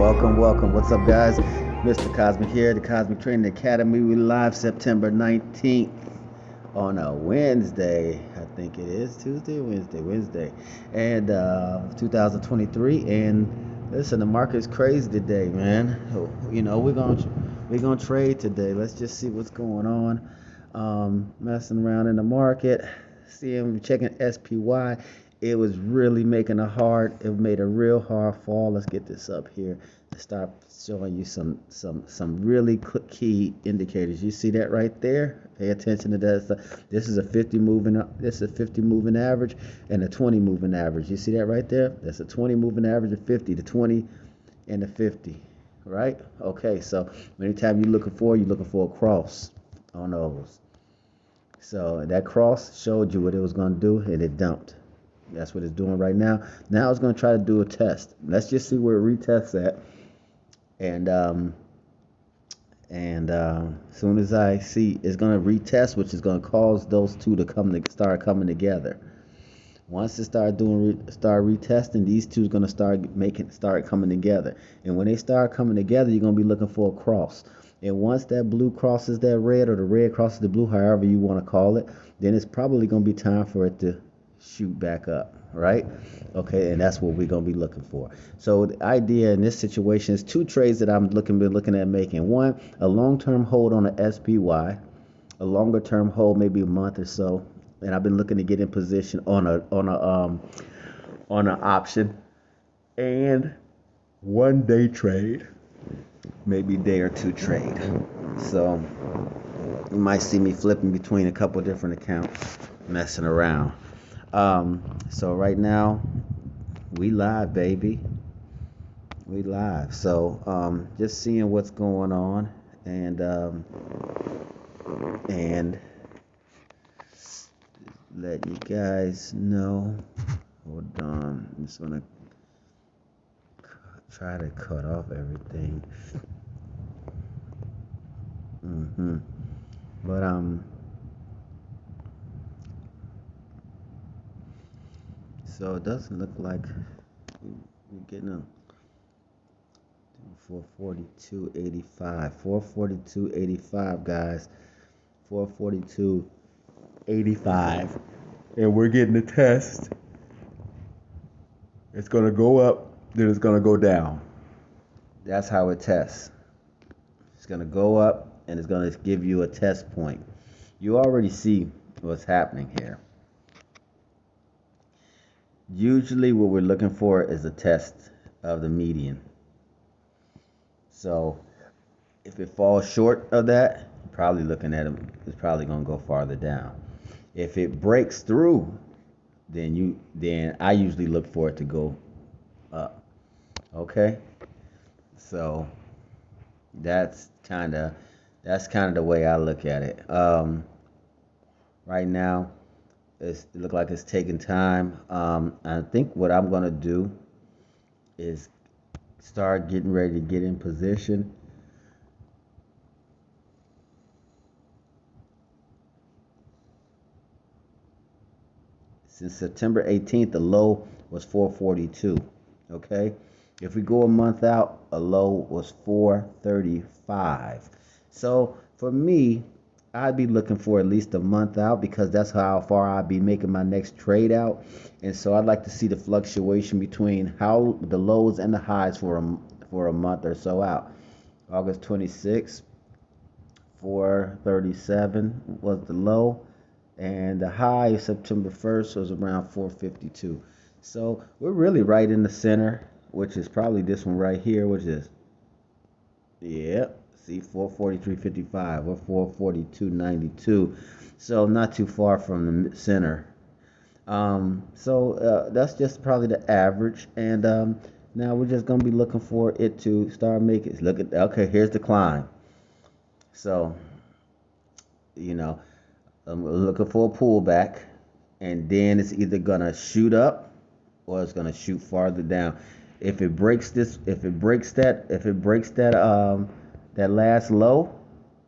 Welcome. What's up, guys? Mr. Cosmic here, the Cosmic Training Academy. We live September 19th on a Wednesday. I think it is Wednesday, and 2023. And listen, the market's crazy today, man. We're gonna trade today. Let's just see what's going on. Messing around in the market, checking SPY. It was really making it made a real hard fall. Let's get this up here to start showing you some really key indicators. You see that right there? Pay attention to that. This is a 50 moving average and a 20 moving average. You see that right there? That's a 20 moving average of 50, the 20 and the 50, right? Okay, so anytime you're looking for a cross on those. So that cross showed you what it was going to do, and it dumped. That's what it's doing right now. Now it's going to try to do a test. Let's just see where it retests at. And as soon as I see it's going to retest, which is going to cause those two to start coming together. Once it start retesting, these two is going to start coming together. And when they start coming together, you're going to be looking for a cross. And once that blue crosses that red, or the red crosses the blue, however you want to call it, then it's probably going to be time for it to shoot back up, right? Okay, and that's what we're going to be looking for. So the idea in this situation is two trades that I'm looking at making. One, a long-term hold on a SPY, a longer-term hold, maybe a month or so, and I've been looking to get in position on an option, and 1 day trade, maybe day or two trade. So you might see me flipping between a couple different accounts, messing around. So right now we live, baby. We live. So just seeing what's going on, and let you guys know. Hold on, I'm just gonna try to cut off everything. But so it doesn't look like we're getting a 442.85. 442.85, guys. 442.85. And we're getting a test. It's going to go up, then it's going to go down. That's how it tests. It's going to go up, and it's going to give you a test point. You already see what's happening here. Usually what we're looking for is a test of the median. So if it falls short of that, you're probably looking at it, it's probably going to go farther down. If it breaks through, then I usually look for it to go up. Okay? So that's kind of the way I look at it. Right now, it looks like it's taking time. I think what I'm going to do is start getting ready to get in position. Since September 18th, the low was 442. Okay? If we go a month out, a low was 435. So for me, I'd be looking for at least a month out, because that's how far I'd be making my next trade out. And so I'd like to see the fluctuation between how the lows and the highs for a month or so out. August 26th, 437 was the low, and the high September 1st was around 452. So we're really right in the center, which is probably this one right here, which is, see, 443.55 or 442.92. So not too far from the center. So that's just probably the average. And now we're just going to be looking for it to start making. Okay, here's the climb. So, I'm looking for a pullback, and then it's either going to shoot up or it's going to shoot farther down. If it breaks that last low,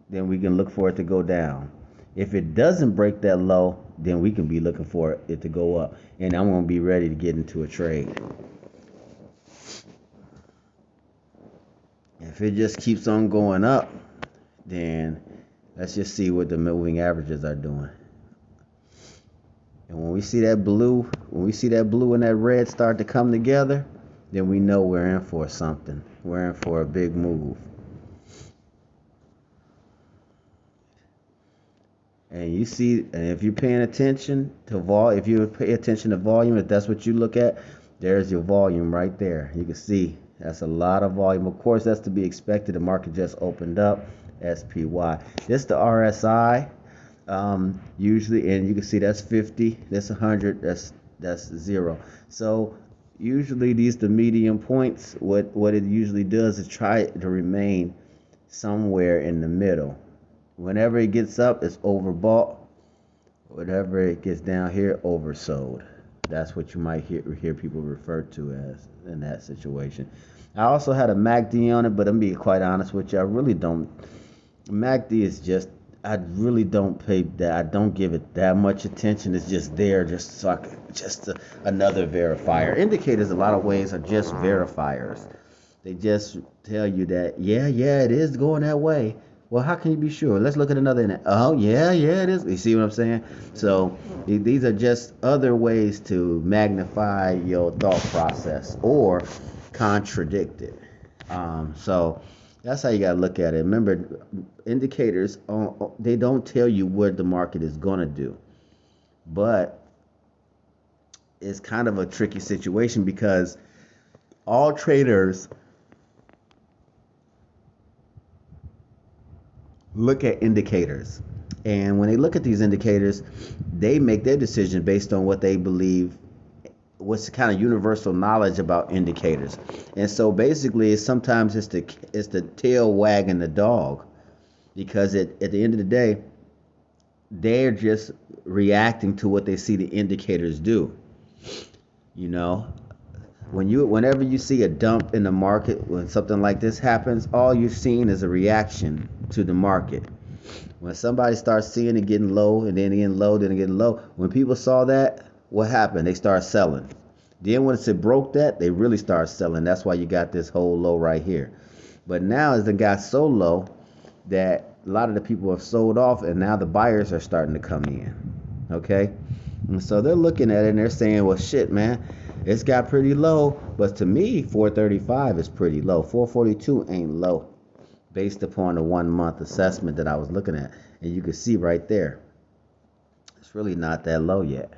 then we can look for it to go down. If it doesn't break that low, then we can be looking for it to go up. And I'm going to be ready to get into a trade. If it just keeps on going up, then let's just see what the moving averages are doing. And when we see that blue, and that red start to come together, then we know we're in for something. We're in for a big move. And you see, and if you're paying attention to if you pay attention to volume, if that's what you look at, there's your volume right there. You can see that's a lot of volume. Of course, that's to be expected. The market just opened up. SPY. This is the RSI. Usually, and you can see that's 50, that's 100, that's 0. So usually these the medium points. What it usually does is try to remain somewhere in the middle. Whenever it gets up, it's overbought. Whenever it gets down here, oversold. That's what you might hear people refer to as in that situation. I also had a MACD on it, but I'm being quite honest with you. I really don't. MACD is just, I really don't pay that. I don't give it that much attention. It's just there, just another verifier. Indicators, a lot of ways, are just verifiers. They just tell you that, yeah, it is going that way. Well, how can you be sure? Let's look at another. Oh, yeah, it is. You see what I'm saying? So these are just other ways to magnify your thought process or contradict it. So that's how you got to look at it. Remember, indicators, they don't tell you what the market is going to do. But it's kind of a tricky situation because all traders look at indicators. And when they look at these indicators, they make their decision based on what they believe, what's the kind of universal knowledge about indicators. And so basically, sometimes it's the tail wagging the dog, because at the end of the day, they're just reacting to what they see the indicators do. You know, whenever you see a dump in the market, when something like this happens, all you're seeing is a reaction to the market. When somebody starts seeing it getting low and then getting low, then getting low, when people saw that, what happened? They start selling. Then once it broke that, they really start selling. That's why you got this whole low right here. But now as it got so low that a lot of the people have sold off, and now the buyers are starting to come in. Okay? And so they're looking at it and they're saying, well, shit, man, it's got pretty low. But to me, 435 is pretty low. 442 ain't low, based upon the 1 month assessment that I was looking at. And you can see right there, it's really not that low yet.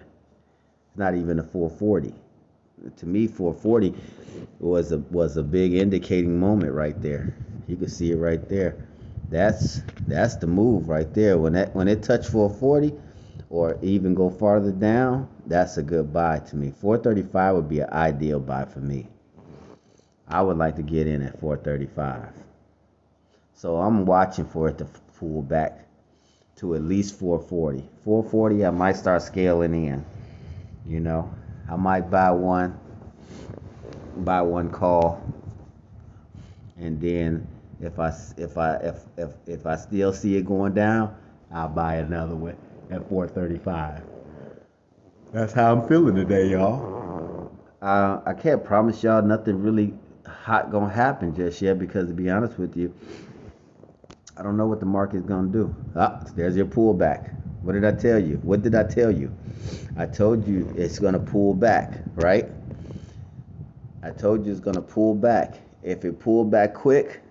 It's not even a 440. To me, 440 was a big indicating moment right there. You can see it right there. That's the move right there. When it touched 440 or even go farther down, that's a good buy to me. 435 would be an ideal buy for me. I would like to get in at 435. So I'm watching for it to pull back to at least 440. 440, I might start scaling in. You know, I might buy one call, and then if I still see it going down, I'll buy another one at 435. That's how I'm feeling today, y'all. I can't promise y'all nothing really hot gonna happen just yet, because to be honest with you, I don't know what the market's gonna do. There's your pullback. What did I tell you? What did I tell you? I told you it's gonna pull back, right? I told you it's gonna pull back. If it pulled back quick,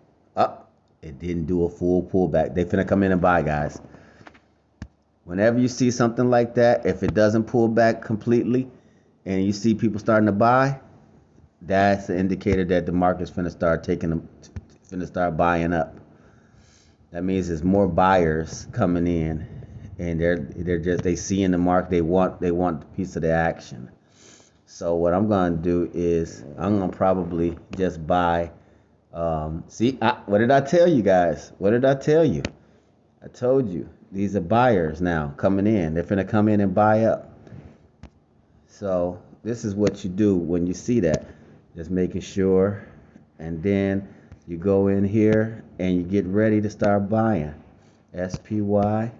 it didn't do a full pullback. They finna come in and buy, guys. Whenever you see something like that, if it doesn't pull back completely and you see people starting to buy, that's the indicator that the market's finna start buying up. That means there's more buyers coming in, and they see in the market, they want a piece of the action. So what I'm gonna do is I'm gonna probably just buy. What did I tell you guys? What did I tell you? I told you these are buyers now coming in. They're finna come in and buy up. So this is what you do when you see that. Just making sure, and then you go in here and you get ready to start buying. SPY.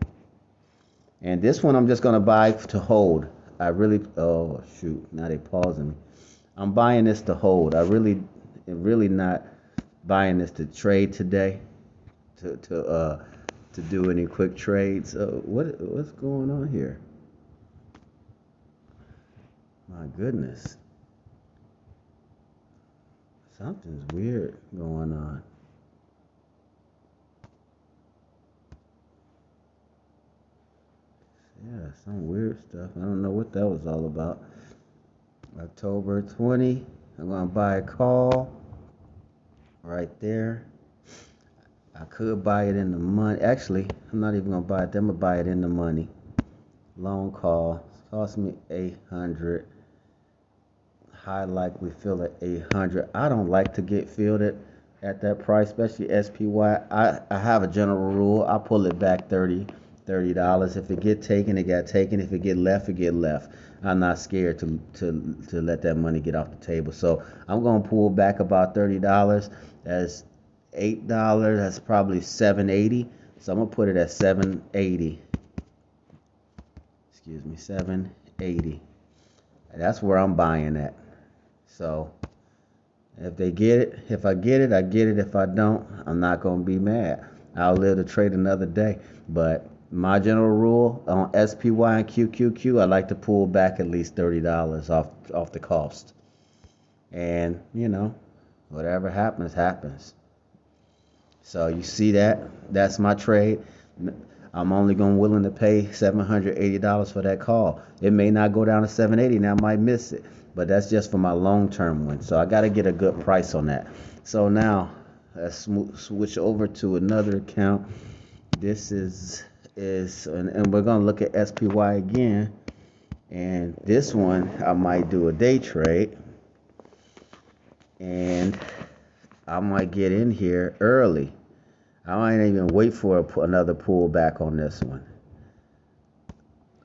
And this one I'm just going to buy to hold. Now they pausing me. I'm buying this to hold. Really not buying this to trade today, to do any quick trades. What's going on here? My goodness, something's weird going on. Yeah, some weird stuff. I don't know what that was all about. October 20, I'm gonna buy a call right there. I could buy it in the money. Actually, I'm not even gonna buy it. I'm gonna buy it in the money. Long call. It cost me 800. High likely fill at 800. I don't like to get filled at that price, especially SPY. I have a general rule. I pull it back $30. If it get taken, it got taken. If it get left, it get left. I'm not scared to let that money get off the table. So I'm gonna pull back about $30. That's $8. That's probably $7.80. So I'm gonna put it at $7.80. Excuse me, $7.80. That's where I'm buying at. So if they get it, if I get it, I get it. If I don't, I'm not gonna be mad. I'll live to trade another day. But my general rule on SPY and QQQ, I like to pull back at least $30 off the cost. And whatever happens, happens. So you see that? That's my trade. I'm only willing to pay $780 for that call. It may not go down to 780, and I might miss it, but that's just for my long-term one. So I got to get a good price on that. So now let's switch over to another account. This is and we're gonna look at SPY again. And this one I might do a day trade, and I might get in here early. I might even wait for another pullback on this one.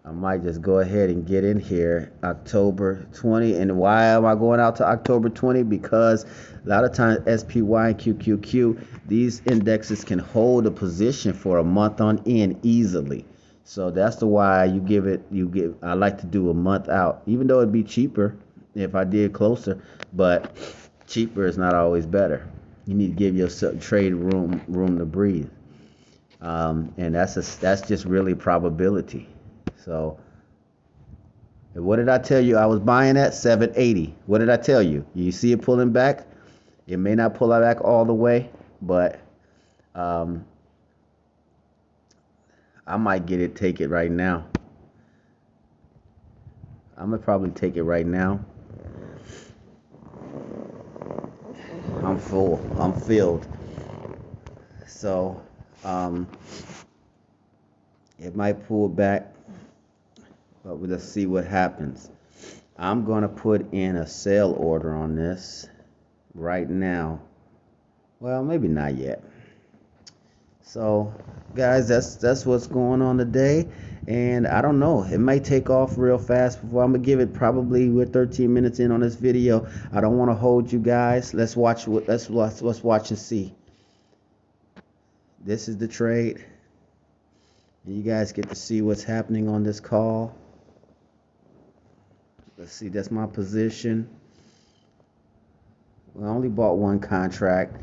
I might just go ahead and get in here October 20. And why am I going out to October 20? Because a lot of times SPY and QQQ, these indexes can hold a position for a month on end easily. So that's the why I like to do a month out, even though it'd be cheaper if I did closer, but cheaper is not always better. You need to give yourself trade room to breathe, and that's just really probability. So, what did I tell you? I was buying at 780. What did I tell you? You see it pulling back. It may not pull it back all the way, but I might take it right now. I'm gonna probably take it right now. I'm full. I'm filled. So, it might pull back, but let's see what happens. I'm gonna put in a sell order on this right now. Well, maybe not yet. So, guys, that's what's going on today, and I don't know. It might take off real fast before I'm gonna give it. Probably we're 13 minutes in on this video. I don't want to hold you guys. Let's watch and see. This is the trade, and you guys get to see what's happening on this call. Let's see. That's my position. Well, I only bought one contract.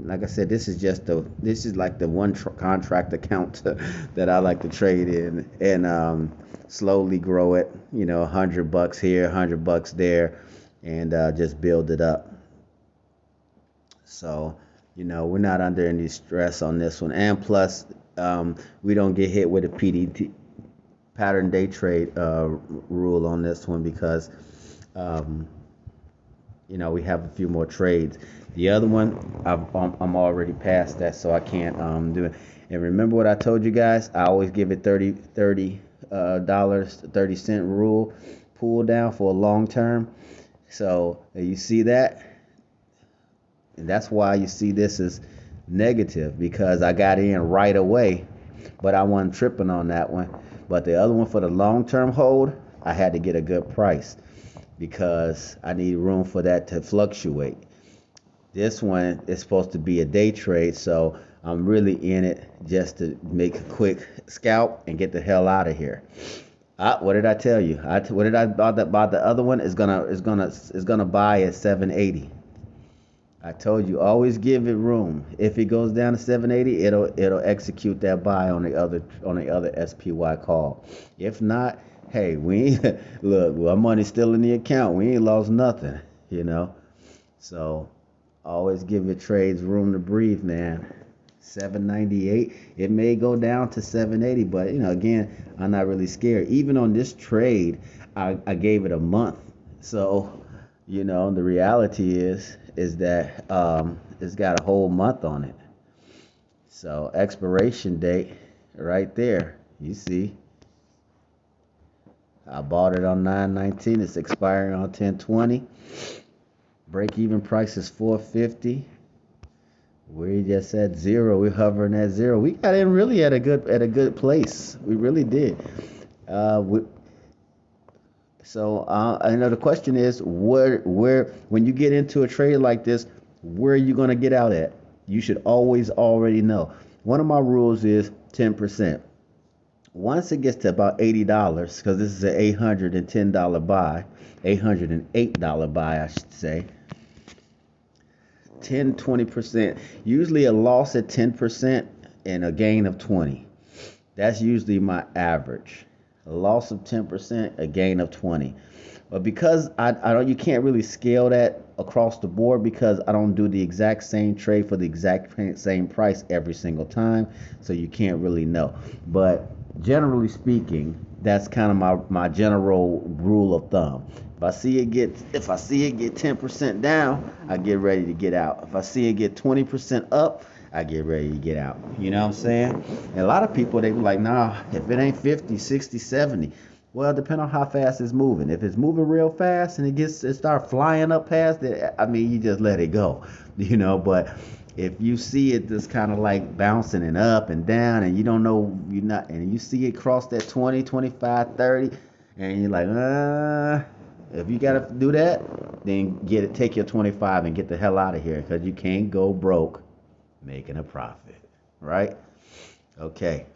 Like I said, this is like the one contract account that I like to trade in, and slowly grow it. $100 here, $100 there, and just build it up. So, we're not under any stress on this one, and plus, we don't get hit with a PDT pattern day trade rule on this one because we have a few more trades. The other one, I'm already past that, so I can't do it. And remember what I told you guys? I always give it $30 30-cent rule pull down for a long term. So you see that, and that's why you see this is negative, because I got in right away, but I wasn't tripping on that one. But the other one for the long term hold, I had to get a good price because I need room for that to fluctuate. This one is supposed to be a day trade, so I'm really in it just to make a quick scalp and get the hell out of here. What did I tell you? What did I about the other one? Is gonna buy at 780. I told you, always give it room. If it goes down to 780, it'll execute that buy on the other SPY call. If not, hey, we ain't, look, our money's still in the account. We ain't lost nothing, you know. So always give your trades room to breathe, man. 798. It may go down to 780, but again, I'm not really scared. Even on this trade, I gave it a month. So, the reality is that it's got a whole month on it. So expiration date right there. You see, I bought it on 9/19. It's expiring on 10/20. Break even price is 450. We just at zero. We're hovering at zero. We got in really at a good place. We really did. So I know the question is where when you get into a trade like this, where are you gonna get out at? You should always already know. One of my rules is 10%. Once it gets to about $80, because this is an $810 buy, $808 buy, I should say. 10-20%. Usually a loss at 10% and a gain of 20. That's usually my average. A loss of 10%, a gain of 20. But because I don't, you can't really scale that across the board because I don't do the exact same trade for the exact same price every single time, so you can't really know. But generally speaking, that's kind of my general rule of thumb. If I see it get 10% down, I get ready to get out. If I see it get 20% up, I get ready to get out. You know what I'm saying? And a lot of people, they be like, nah, if it ain't 50, 60, 70. Well, depending on how fast it's moving. If it's moving real fast and it start flying up past it, I mean, you just let it go. But if you see it just kind of like bouncing and up and down and you don't know, and you see it cross that 20, 25, 30, and you're like, if you got to do that, then take your 25 and get the hell out of here because you can't go broke making a profit, right? Okay.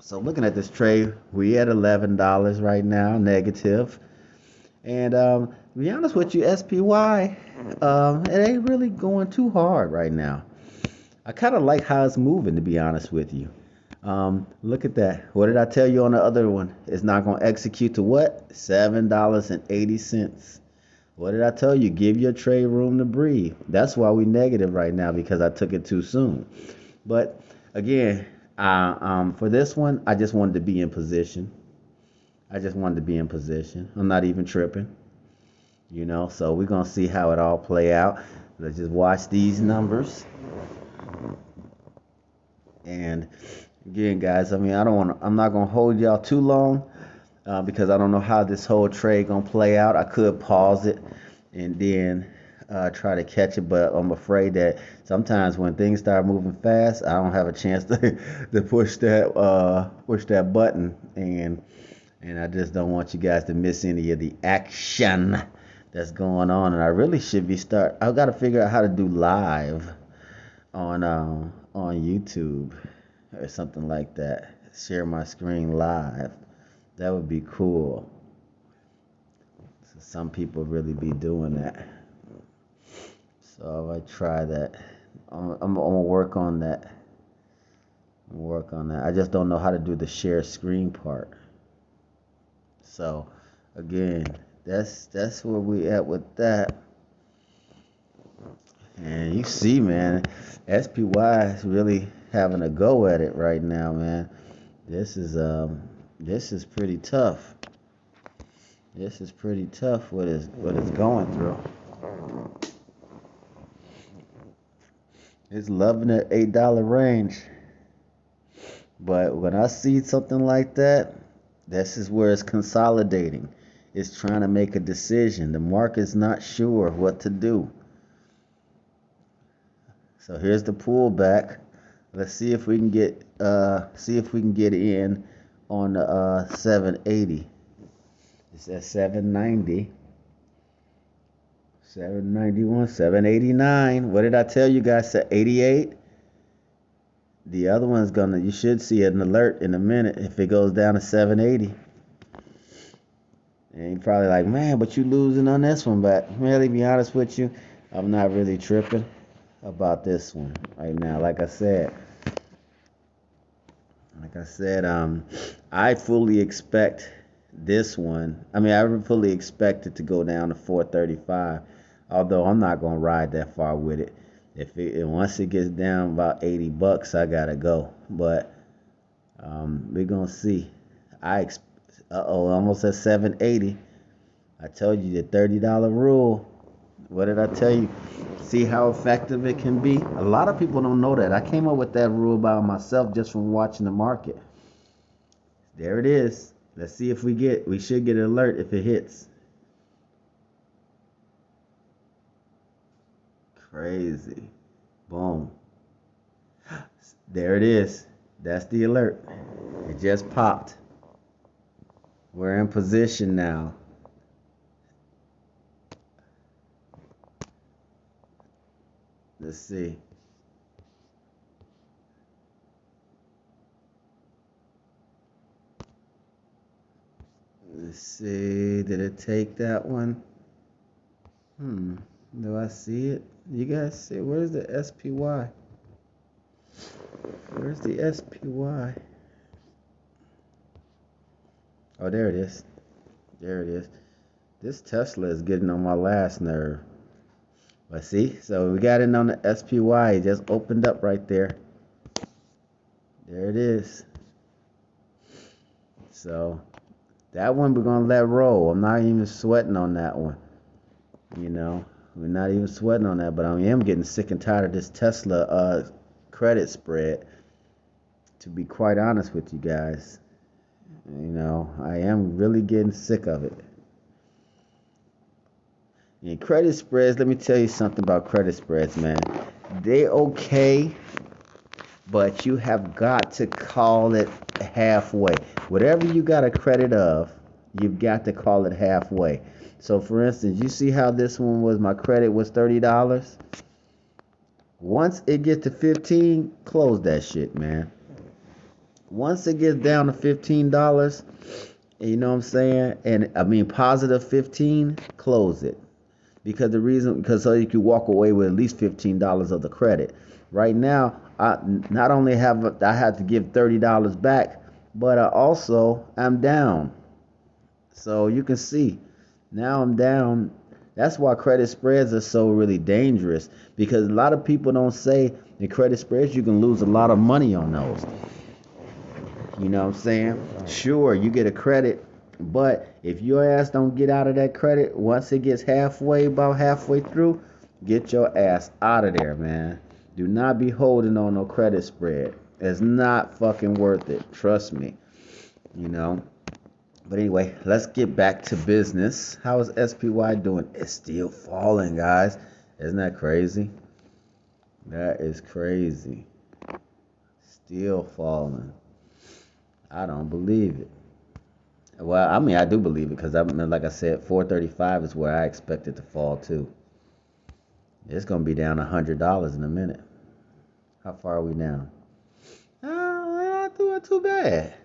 So looking at this trade, we at $11 right now, negative. And to be honest with you, SPY, it ain't really going too hard right now. I kind of like how it's moving, to be honest with you. Look at that. What did I tell you on the other one? It's not going to execute to what? $7.80. What did I tell you? Give your trade room to breathe. That's why we negative right now, because I took it too soon. But again, for this one, I just wanted to be in position. I'm not even tripping. So we're going to see how it all play out. Let's just watch these numbers. And again, guys, I mean, I'm not going to hold y'all too long because I don't know how this whole trade going to play out. I could pause it and then try to catch it, but I'm afraid that sometimes when things start moving fast, I don't have a chance to push that button, and I just don't want you guys to miss any of the action that's going on. And I really should I've got to figure out how to do live on YouTube or something like that. Share my screen live. That would be cool. So some people really be doing that. So I try that. I'm gonna work on that. I just don't know how to do the share screen part. So again, that's where we at with that. And you see, man, SPY is really having a go at it right now, man. This is pretty tough. This is pretty tough what it's going through. It's loving that $8 range. But when I see something like that, this is where it's consolidating. It's trying to make a decision. The market's not sure what to do. So here's the pullback. Let's see if we can get in on the 780. It's at 790. 791, 789. What did I tell you guys? 88. The other one's you should see an alert in a minute if it goes down to 780. And you're probably like, man, but you losing on this one. But really, be honest with you, I'm not really tripping about this one right now. I fully expect this one. I mean, I fully expect it to go down to 435. Although I'm not gonna ride that far with it. If it once it gets down about $80, I gotta go. But we're gonna see. Almost at 780. I told you the $30 rule. What did I tell you? See how effective it can be? A lot of people don't know that. I came up with that rule by myself just from watching the market. There it is. Let's see if we should get an alert if it hits. Crazy. Boom. There it is. That's the alert. It just popped. We're in position now. Let's see. Let's see. Did it take that one? Do I see it? You guys see? Where's the SPY? Where's the SPY? Oh, there it is. There it is. This Tesla is getting on my last nerve. But see, so we got it on the SPY. It just opened up right there. There it is. So that one we're gonna let roll. I'm not even sweating on that one. We're not even sweating on that. But I am getting sick and tired of this Tesla credit spread. To be quite honest with you guys, I am really getting sick of it. And credit spreads, let me tell you something about credit spreads, man. They okay, but you have got to call it halfway. Whatever you got a credit of, you've got to call it halfway. So for instance, you see how this one was, my credit was $30? Once it gets to 15, close that shit, man. Once it gets down to $15, you know what I'm saying? And I mean positive 15, close it. Because so you can walk away with at least $15 of the credit. Right now, I not only have I had to give $30 back, but I'm down. So you can see, now I'm down. That's why credit spreads are so really dangerous, because a lot of people don't say the credit spreads you can lose a lot of money on those. You know what I'm saying? Sure, you get a credit, but if your ass don't get out of that credit, once it gets about halfway through, get your ass out of there, man. Do not be holding on no credit spread. It's not fucking worth it. Trust me. But anyway, let's get back to business. How is SPY doing? It's still falling, guys. Isn't that crazy? That is crazy. Still falling. I don't believe it. Well, I mean, I do believe it because like I said, 435 is where I expect it to fall to. It's gonna be down $100 in a minute. How far are we down? We're not doing too bad.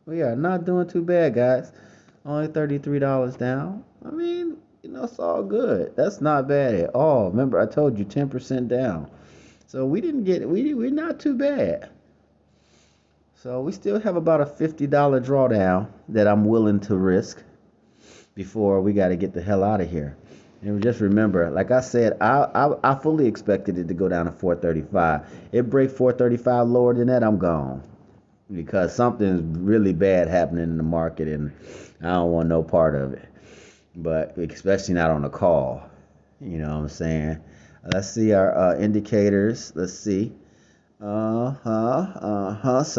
We are not doing too bad, guys. Only $33 down. I mean, it's all good. That's not bad at all. Remember, I told you 10% down. So we're not too bad. So we still have about a $50 drawdown that I'm willing to risk before we got to get the hell out of here. And just remember, like I said, I fully expected it to go down to 435. It break 435 lower than that, I'm gone. Because something's really bad happening in the market and I don't want no part of it. But especially not on a call. You know what I'm saying? Let's see our indicators. Let's see. So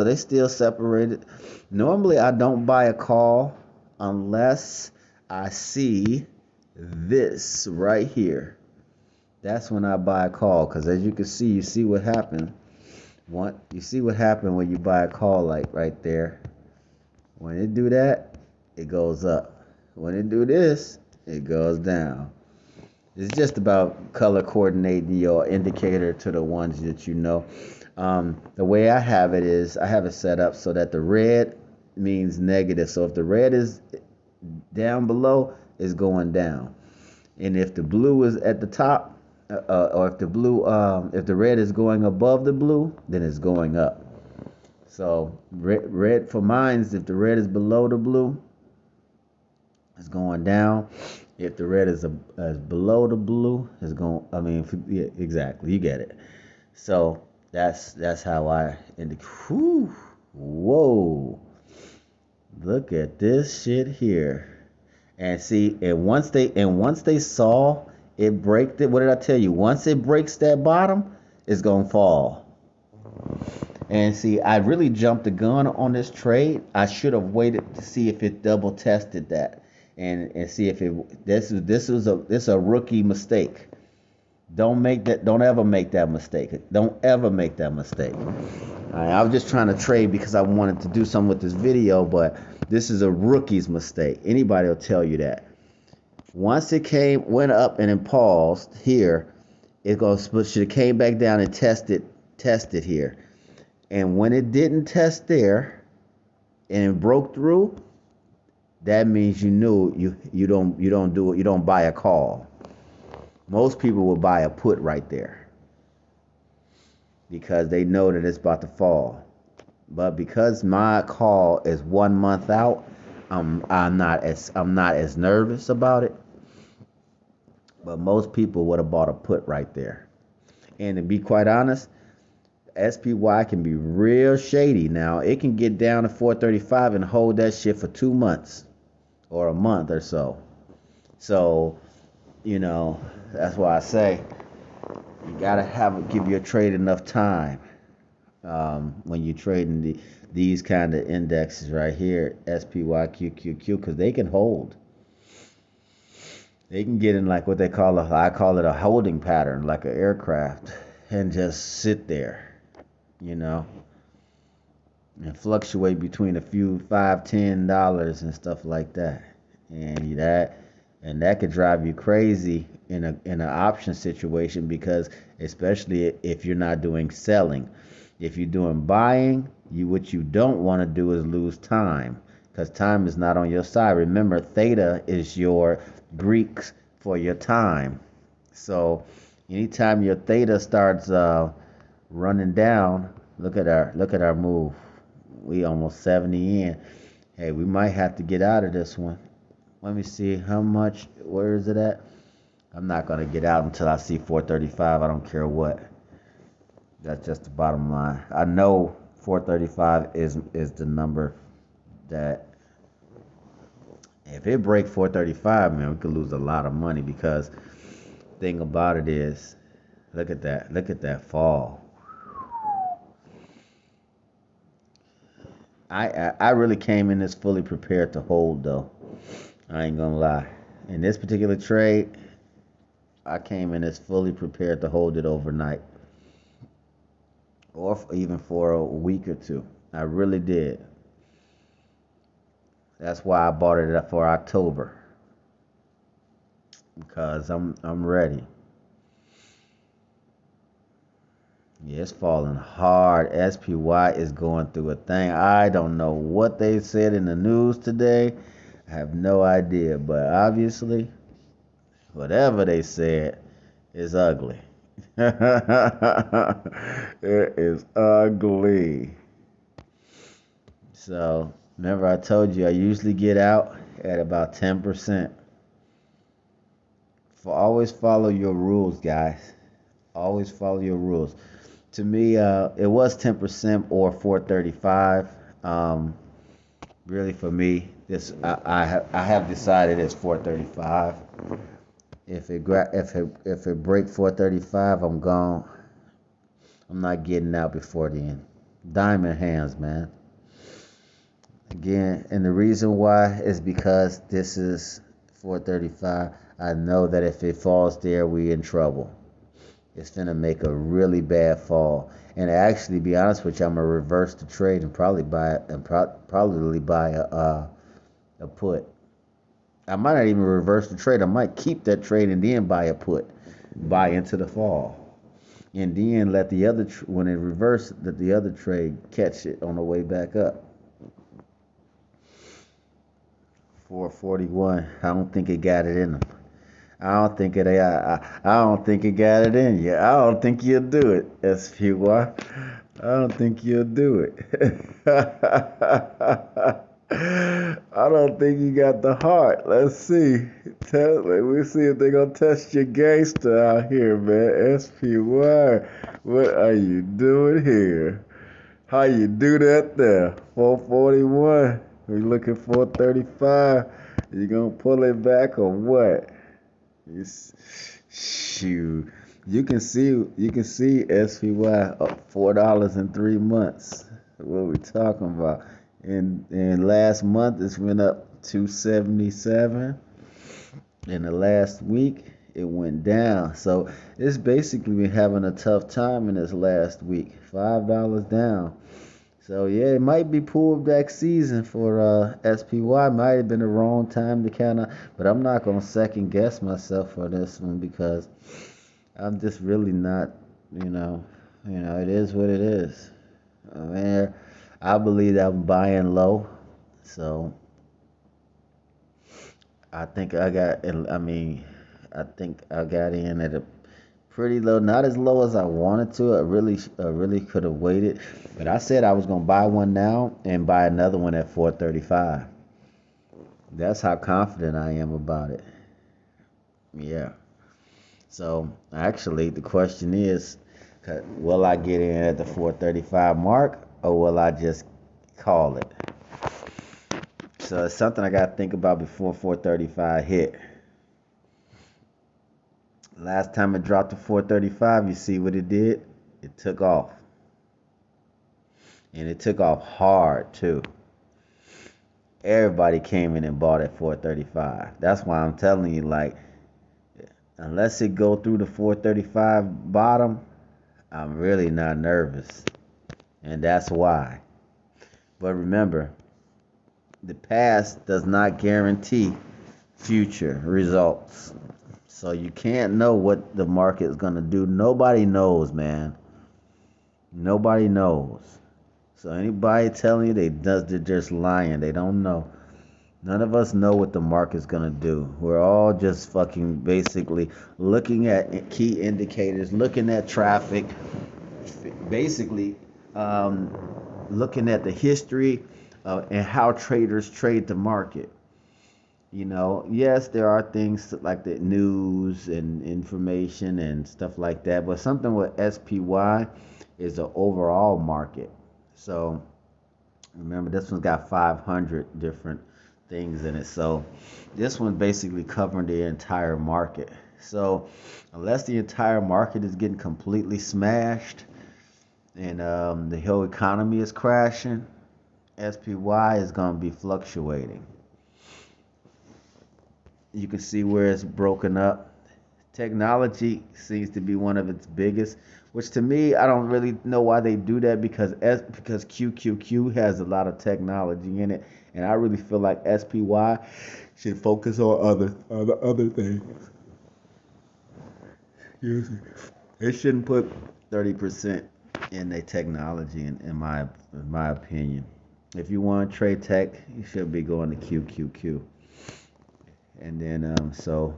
they still separated. Normally I don't buy a call unless I see this right here. That's when I buy a call, because as you can see, you see what happened. You see what happened when you buy a call, like right there. When it do that, it goes up. When it do this, it goes down. It's just about color coordinating your indicator to the ones that you know. The way I have it is I have it set up so that the red means negative. So if the red is down below, it's going down. And if the blue is at the top, or if the red is going above the blue, then it's going up. So red for mines, if the red is below the blue, it's going down. If the red is below the blue, it's going. I mean, yeah, exactly, you get it. So that's how I indicate. Whoa! Look at this shit here. And see, and once they saw it break it, what did I tell you? Once it breaks that bottom, it's gonna fall. And see, I really jumped the gun on this trade. I should have waited to see if it double tested that, and see if it. This is a rookie mistake. Don't ever make that mistake. Don't ever make that mistake. I was just trying to trade because I wanted to do something with this video, but this is a rookie's mistake. Anybody will tell you that. Once it went up and then paused here, it should have came back down and tested here. And when it didn't test there and it broke through, that means you knew you don't buy a call. Most people will buy a put right there because they know that it's about to fall. But because my call is 1 month out, I'm not as nervous about it. But most people would have bought a put right there. And to be quite honest, SPY can be real shady. Now it can get down to 435 and hold that shit for 2 months or a month or so. So, that's why I say you gotta give your trade enough time when you're trading these kind of indexes right here, SPY, QQQ, because they can hold. They can get in like what I call it a holding pattern, like an aircraft, and just sit there, and fluctuate between a few $5, $10 and stuff like that, and that could drive you crazy in an option situation, because especially if you're not doing selling. If you're doing buying, what you don't want to do is lose time, because time is not on your side. Remember, theta is your Greeks for your time. So anytime your theta starts running down, look at our move. We almost 70 in. Hey, we might have to get out of this one. Let me see how much. Where is it at? I'm not gonna get out until I see 435. I don't care what. That's just the bottom line. I know 435 is the number that if it breaks 435, man, we could lose a lot of money, because thing about it is, look at that fall. I really came in this fully prepared to hold, though. I ain't gonna lie. In this particular trade, I came in as fully prepared to hold it overnight, or even for a week or two. I really did. That's why I bought it up for October, because I'm ready. Yeah, it's falling hard. SPY is going through a thing. I don't know what they said in the news today. I have no idea, but obviously, whatever they said is ugly. It is ugly. So, remember I told you I usually get out at about 10%. Always follow your rules, guys. Always follow your rules. To me, it was 10% or 435. Really, for me, I have decided it's 435. If it break 435, I'm gone. I'm not getting out before then. Diamond hands, man. Again, and the reason why is because this is 435. I know that if it falls there, we in trouble. It's gonna make a really bad fall. And actually, be honest with you, I'm gonna reverse the trade and probably buy a put. I might not even reverse the trade. I might keep that trade and then buy a put, buy into the fall, and then let the other when it reverses, let the other trade catch it on the way back up. 441. I don't think it got it in them. I don't think it. I don't think it got it in you. I don't think you'll do it, SPY. I don't think you'll do it. I don't think you got the heart. Let's see. We'll see if they're gonna test your gangster out here, man. SPY, what are you doing here? How you do that there? 441. We looking for 35. You gonna pull it back or what? It's, shoot. You can see SPY up $4 in 3 months. What we talking about? In last month it's went up 277. In the last week it went down. So it's basically been having a tough time in this last week. $5 down. So yeah, it might be pullback season for SPY. Might have been the wrong time to kind of, but I'm not gonna second guess myself for this one because I'm just really not, you know, it is what it is. I mean, I believe that I'm buying low, so I think I got. I mean, I think I got in at a pretty low, not as low as I wanted to. I really could have waited, but I said I was gonna buy one now and buy another one at 435. That's how confident I am about it. Yeah. So actually, the question is, will I get in at the 435 mark or will I just call it? So it's something I gotta think about before 435 hit. Last time it dropped to 435, you see what it did? It took off. And it took off hard too. Everybody came in and bought at 435. That's why I'm telling you, like, unless it go through the 435 bottom, I'm really not nervous. And that's why. But remember, the past does not guarantee future results. So you can't know what the market is going to do. Nobody knows, man. Nobody knows. So anybody telling you they're just lying. They don't know. None of us know what the market's gonna do. We're all just fucking basically looking at key indicators, looking at traffic, basically looking at the history and how traders trade the market. Yes, there are things like the news and information and stuff like that, but something with SPY is the overall market. So remember, this one's got 500 different things in it. So this one's basically covering the entire market. So unless the entire market is getting completely smashed and the whole economy is crashing, SPY is going to be fluctuating. You can see where it's broken up. Technology seems to be one of its biggest, which to me, I don't really know why they do that because QQQ has a lot of technology in it, and I really feel like SPY should focus on other things. Excuse me. It shouldn't put 30% in their technology, in my opinion. If you want to trade tech, you should be going to QQQ. And then so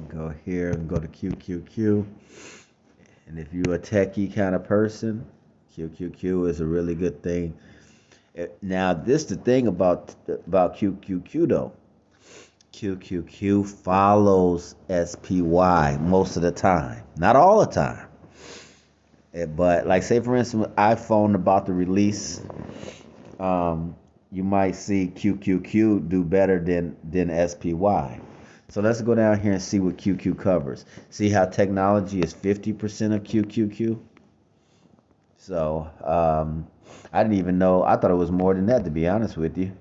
go here and go to QQQ. And if you're a techie kind of person, QQQ is a really good thing. Now, this is the thing about QQQ though. QQQ follows SPY most of the time, not all the time. But like, say for instance, iPhone about to release, you might see QQQ do better than SPY. So let's go down here and see what QQ covers. See how technology is 50% of QQQ? So I didn't even know. I thought it was more than that, to be honest with you.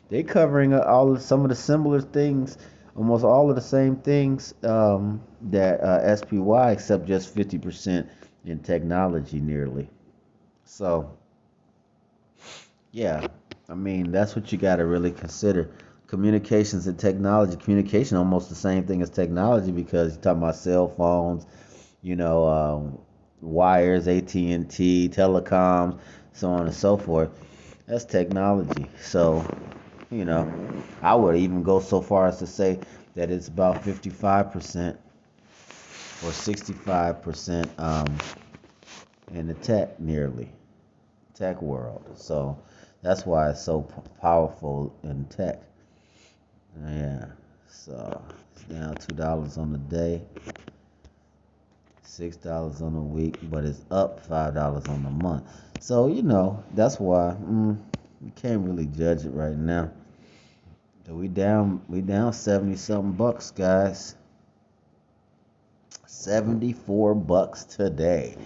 They're covering some of the similar things, almost all of the same things that SPY, except just 50% in technology nearly. So yeah, I mean, that's what you got to really consider. Communications and technology. Communication almost the same thing as technology because you're talking about cell phones, wires, AT&T, telecoms, so on and so forth. That's technology. So, I would even go so far as to say that it's about 55% or 65% in the tech world. So that's why it's so powerful in tech. Yeah. So it's down $2 on the day, $6 on the week, but it's up $5 on the month. So that's why you can't really judge it right now. So we down 70 something bucks, guys. $74 today.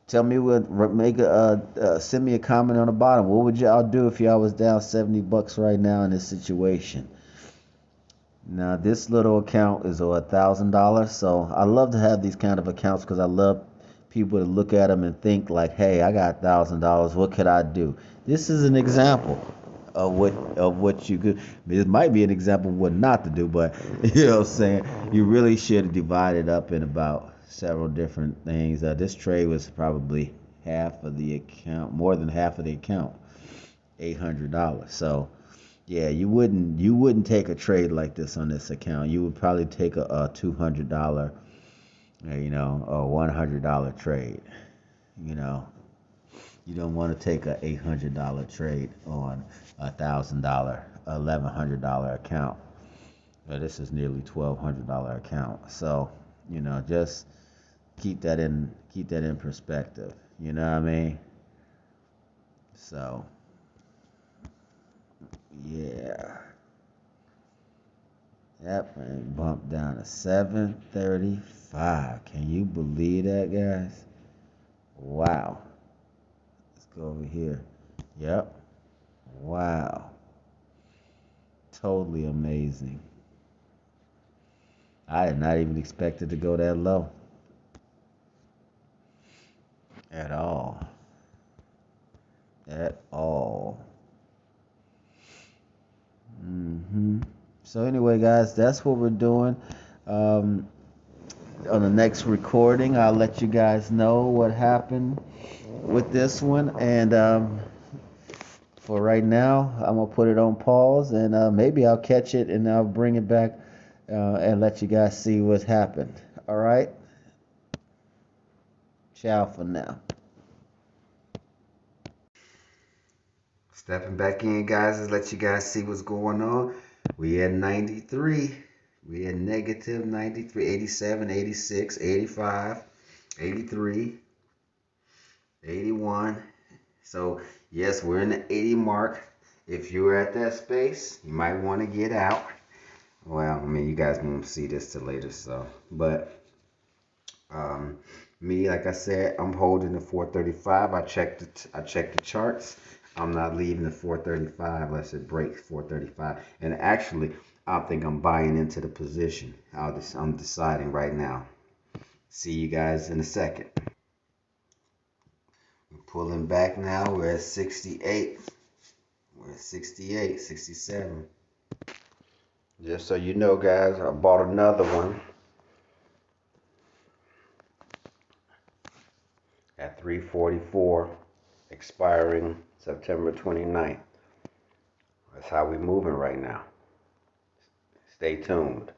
Tell me send me a comment on the bottom. What would y'all do if y'all was down $70 right now in this situation? Now this little account is $1,000, so I love to have these kind of accounts because I love people to look at them and think like, hey, I got $1,000. What could I do? This is an example of what you could. This might be an example of what not to do, but you know what I'm saying. You really should divide it up in about several different things. This trade was probably half of the account, more than half of the account, $800. So yeah, you wouldn't take a trade like this on this account. You would probably take a $200, a $100 trade. You don't want to take a $800 trade on $1,000, $1,100 account. This is nearly $1,200 account. So just keep that in perspective. You know what I mean? So yeah. Yep, and bumped down to 735. Can you believe that, guys? Wow. Let's go over here. Yep. Wow. Totally amazing. I did not even expect it to go that low. At all. At all. So anyway, guys, that's what we're doing. On the next recording, I'll let you guys know what happened with this one. And for right now, I'm going to put it on pause. And maybe I'll catch it and I'll bring it back and let you guys see what's happened. All right? Ciao for now. Stepping back in, guys, to let you guys see what's going on. We at 93. We at negative 93, 87, 86, 85, 83, 81. So, yes, we're in the 80 mark. If you're at that space, you might want to get out. Well, I mean, you guys won't see this till later, so. But, me, like I said, I'm holding the 435. I checked the charts. I'm not leaving the 435 unless it breaks 435. And actually, I think I'm buying into the position. I'm deciding right now. See you guys in a second. We're pulling back now. We're at 68. We're at 68, 67. Just so you know, guys, I bought another one at 344, expiring September 29th. That's how we're moving right now. Stay tuned.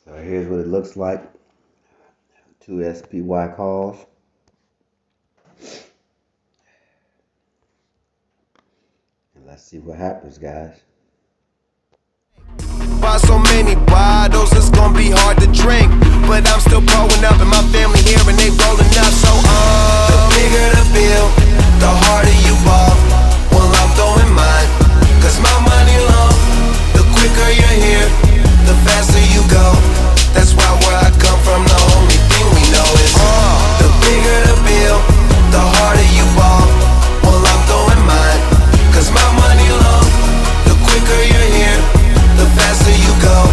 So here's what it looks like. 2 SPY calls. And let's see what happens, guys. Buy so many bottles, it's gonna be hard to drink. But I'm still growing up and my family here and they rolling up. So the bigger the bill, the harder you ball. Well, I'm throwing mine, cause my money long. The quicker you're here, the faster you go. That's why where I come from, the only thing we know is the bigger the bill, the harder you ball. Well, I'm throwing mine, cause my money long. The quicker you're here, the faster you go.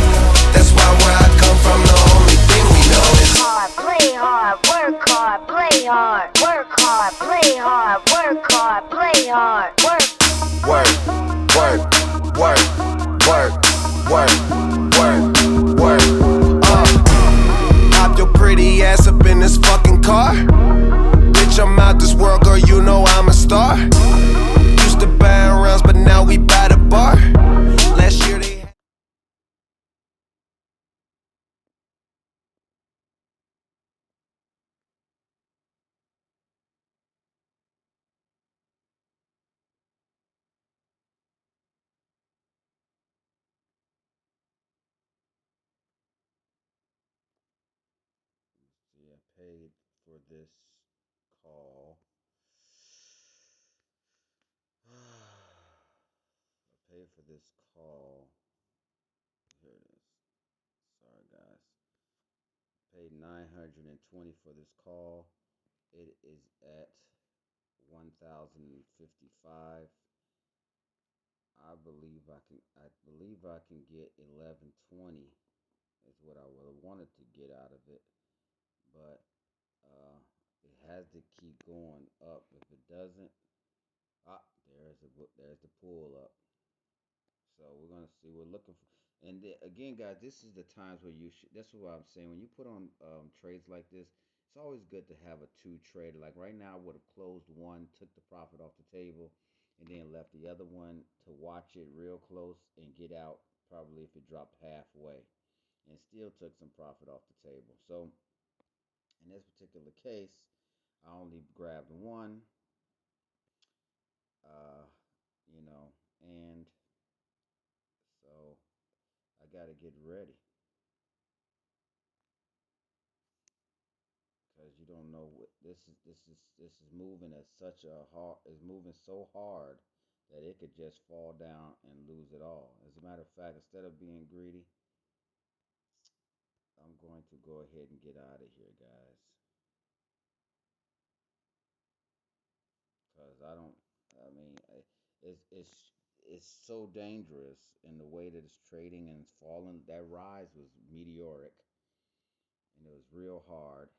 That's why where I come from, the only thing we know is hard, play hard, work hard, play hard, work hard, play hard, work hard, play hard, work. Work, work, work, work, work, work, work. Hop your pretty ass up in this fucking car. Bitch, I'm out this world, girl, you know I'm a star. Used to buy rounds, but now we buy the bar. Last year they paid for this call. I paid for this call. Here it is. Sorry, guys. Paid $920 for this call. It is at 1,055. I believe I can get 1120 is what I would have wanted to get out of it, but it has to keep going up. If it doesn't, there's the pull up. So we're gonna see. We're looking for, and again, guys, this is the times where you should. That's what I'm saying. When you put on trades like this, it's always good to have a two trader. Like right now, I would have closed one, took the profit off the table, and then left the other one to watch it real close and get out. Probably if it dropped halfway, and still took some profit off the table. So in this particular case, I only grabbed one. Uh, and so I got to get ready. Because you don't know what this is moving at such a hard is moving so hard that it could just fall down and lose it all. As a matter of fact, instead of being greedy, I'm going to go ahead and get out of here, guys. Because it's so dangerous in the way that it's trading and it's falling. That rise was meteoric and it was real hard.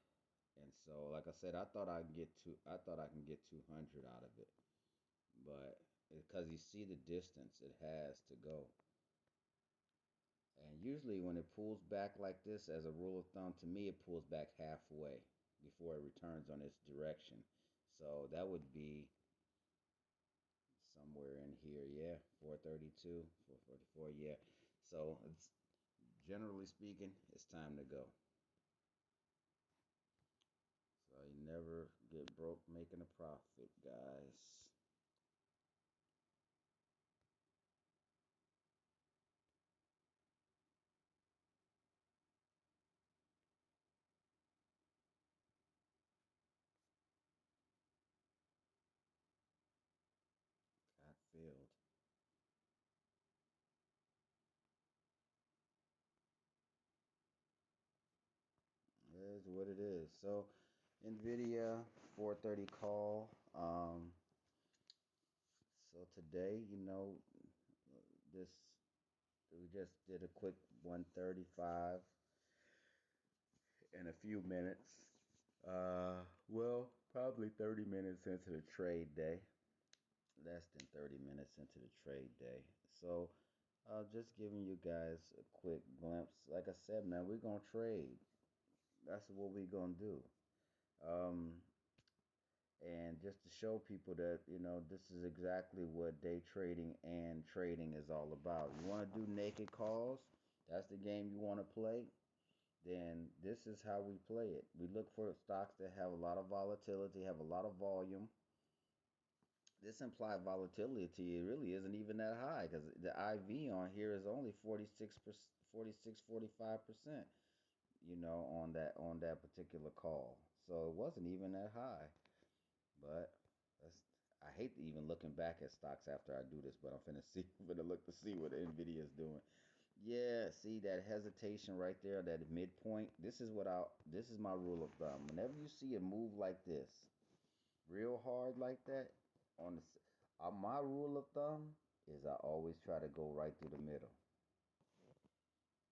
And so, like I said, I thought I can get 200 out of it. But because you see the distance it has to go. And usually when it pulls back like this, as a rule of thumb, to me, it pulls back halfway before it returns on its direction. So that would be somewhere in here, yeah, 432, 444, yeah. So it's, generally speaking, it's time to go. So you never get broke making a profit, guys. Got filled. It is what it is. So Nvidia 430 call. So today, this we just did a quick 135 in a few minutes. Well, probably 30 minutes into the trade day. Less than 30 minutes into the trade day. So, just giving you guys a quick glimpse. Like I said, man, we're gonna trade. That's what we're gonna do. Um, and just to show people that this is exactly what day trading and trading is all about. You want to do naked calls? That's the game you want to play? Then this is how we play it. We look for stocks that have a lot of volatility, have a lot of volume. This implied volatility, it really isn't even that high because the IV on here is only 46%, 46, 45%, on that particular call. So it wasn't even that high. But I hate even looking back at stocks after I do this, but I'm finna look to see what Nvidia is doing. Yeah, see that hesitation right there, that midpoint. This is my rule of thumb. Whenever you see a move like this, real hard like that, my rule of thumb is I always try to go right through the middle.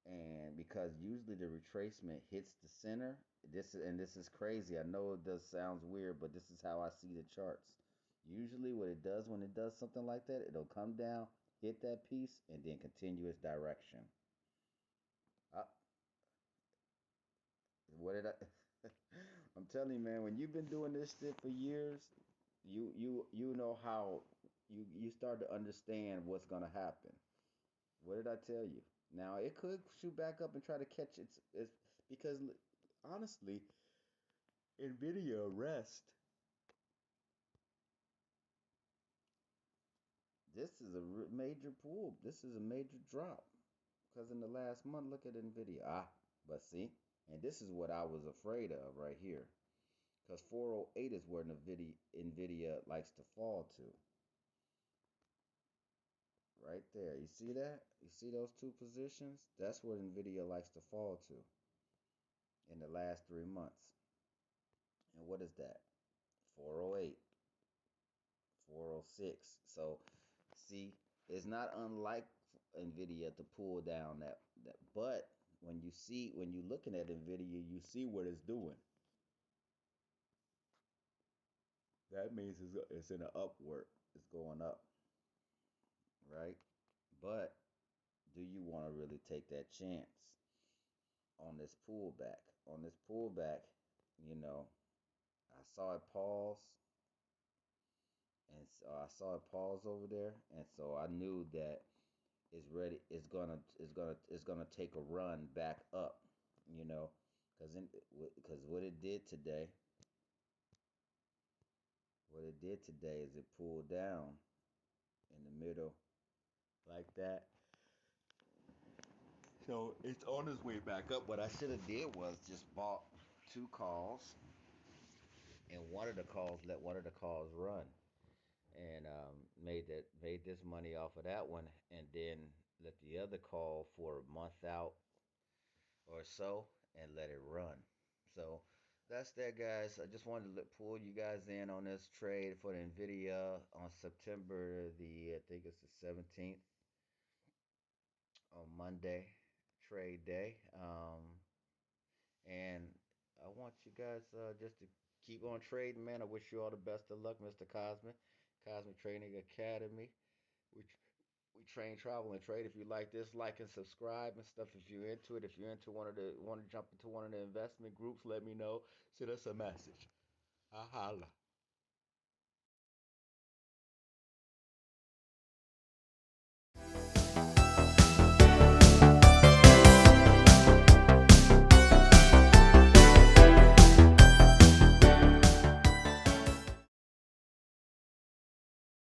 And because usually the retracement hits the center, this is crazy. I know it does sounds weird, but this is how I see the charts. Usually what it does when it does something like that, it'll come down, hit that piece, and then continue its direction. What did I I'm telling you, man, when you've been doing this shit for years, you know how you start to understand what's gonna happen. What did I tell you? Now it could shoot back up and try to catch its because honestly, Nvidia rest. This is a major pull. This is a major drop because in the last month, look at Nvidia. But see, And this is what I was afraid of right here. Because 408 is where NVIDIA likes to fall to. Right there. You see that? You see those two positions? That's where NVIDIA likes to fall to in the last 3 months. And what is that? 408, 406. So, see, it's not unlike NVIDIA to pull down that. But when you're looking at NVIDIA, you see what it's doing. That means it's in an upward. It's going up, right? But do you want to really take that chance on this pullback? On this pullback, you know, I saw it pause, and so I saw it pause over there, and so I knew that it's ready. It's gonna take a run back up, you know, because what it did today is it pulled down in the middle like that. So it's on its way back up. What I should have did was just bought 2 calls, and let one of the calls run, and made this money off of that one, and then let the other call for a month out or so, and let it run. So that's that, guys. I just wanted to pull you guys in on this trade for the Nvidia on September I think it's the 17th, on Monday, trade day. And I want you guys just to keep on trading, man. I wish you all the best of luck, Mr. Cosmic. Cosmic Trading Academy. We we train, travel, and trade. If you like this, like and subscribe and stuff. If you're into it, if you're into want to jump into one of the investment groups, let me know. Send us a message. I holla.